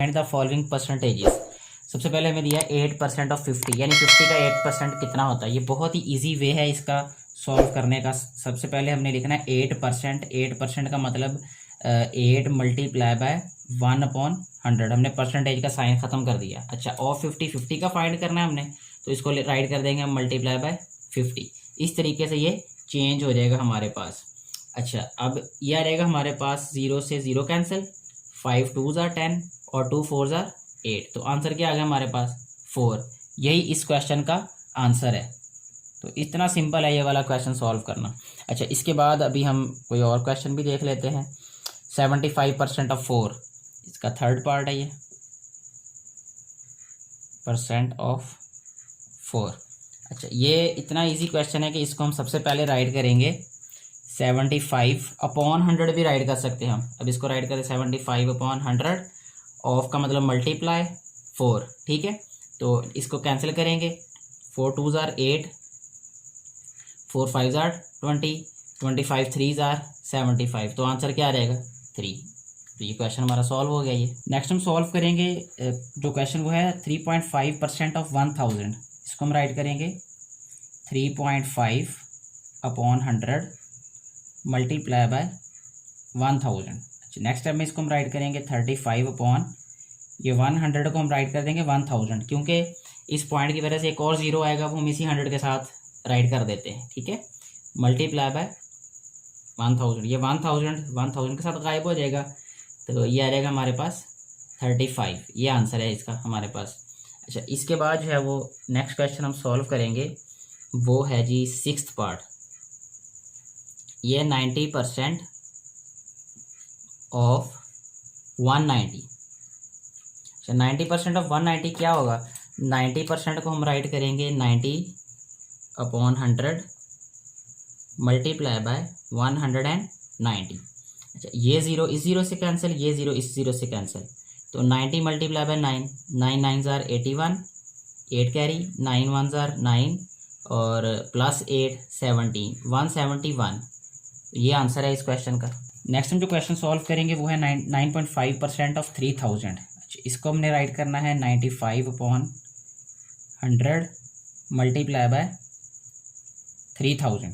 And the following percentages. सबसे पहले हमें दिया 8% ऑफ 50, यानी 50 का 8% कितना होता है। ये बहुत ही इजी वे है इसका सॉल्व करने का। सबसे पहले हमने लिखना है 8%। 8% का मतलब 8 मल्टीप्लाई बाय 1/100। हमने परसेंटेज का साइन खत्म कर दिया। अच्छा, ऑफ 50 का फाइंड करना है हमने, तो इसको राइट कर देंगे हम मल्टीप्लाई बाय 50। इस तरीके से ये चेंज हो जाएगा हमारे पास। अच्छा, अब ये आ जाएगा हमारे पास 0 से 0 कैंसिल, 5 2s are 10 और 2 4s are 8। तो आंसर क्या आ गया हमारे पास 4। यही इस क्वेश्चन का आंसर है। तो इतना सिंपल है ये वाला क्वेश्चन सॉल्व करना। अच्छा, इसके बाद अभी हम कोई और क्वेश्चन भी देख लेते हैं। 75% ऑफ 4, इसका थर्ड पार्ट है ये, परसेंट ऑफ 4। अच्छा, ये इतना इजी क्वेश्चन है कि इसको हम सबसे पहले राइट करेंगे 75/100 भी राइट कर सकते हैं हम। अब इसको राइट करें 75/100। ऑफ का मतलब मल्टीप्लाई 4, ठीक है। तो इसको कैंसिल करेंगे, 4 2s are 8, 4 5s are 20, 25 3s are 75। तो आंसर क्या आ जाएगा 3। तो ये क्वेश्चन हमारा सॉल्व हो गया। ये नेक्स्ट हम सॉल्व करेंगे जो क्वेश्चन वो है 3.5% ऑफ 1000। इसको हम राइट करेंगे 3.5/100 मल्टीप्लाई बाय 1000। अच्छा, नेक्स्ट स्टेप में इसको हम राइट करेंगे 100 को हम राइट कर देंगे 1000, क्योंकि इस पॉइंट की वजह से एक और जीरो आएगा, वो हम इसी 100 के साथ राइट कर देते हैं, ठीक है। मल्टीप्लाई बाय 1000, ये 1000 के साथ गायब हो जाएगा, तो ये आ जाएगा हमारे पास 35। ये आंसर है इसका हमारे पास। अच्छा, इसके बाद जो है वो नेक्स्ट क्वेश्चन हम सॉल्व करेंगे, वो है जी 6th पार्ट। ये 90% ऑफ 190। अच्छा, 90% ऑफ 190 क्या होगा। 90% को हम राइट करेंगे 90/100 मल्टीप्लाई बाय 190। अच्छा, ये जीरो इस जीरो से कैंसिल, ये जीरो इस जीरो से कैंसिल, तो 90 multiply by 9, 9 9s are 81, 8 carry, 9 1s are 9 और प्लस 8 17, 171। ये आंसर है इस क्वेश्चन का। नेक्स्ट हम जो क्वेश्चन सॉल्व करेंगे वो है 9.5% ऑफ 3000। अच्छा, इसको हमने राइट करना है 95/100 मल्टीप्लाई बाय 3000।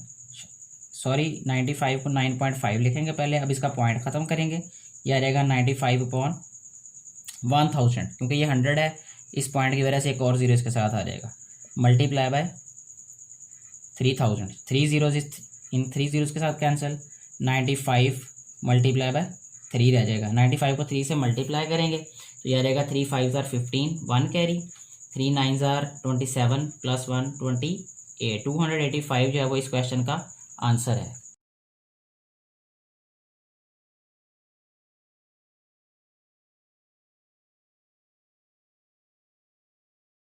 सॉरी, 95 को 9.5 लिखेंगे पहले। अब इसका पॉइंट ख़त्म करेंगे, यह आ जाएगा 95/1000, क्योंकि ये 100 है, इस पॉइंट की वजह से एक और जीरो इसके साथ आ जाएगा। Multiply by 3000, 3 zeros in 3 zeros के साथ कैंसिल, 95 मल्टीप्लाई बाय 3 रह जाएगा। 95 को 3 से मल्टीप्लाई करेंगे तो यह रहेगा 3 5s are 15, 1 carry, 3 9s are 27 plus 1 28। 285 जो है वो इस क्वेश्चन का आंसर है।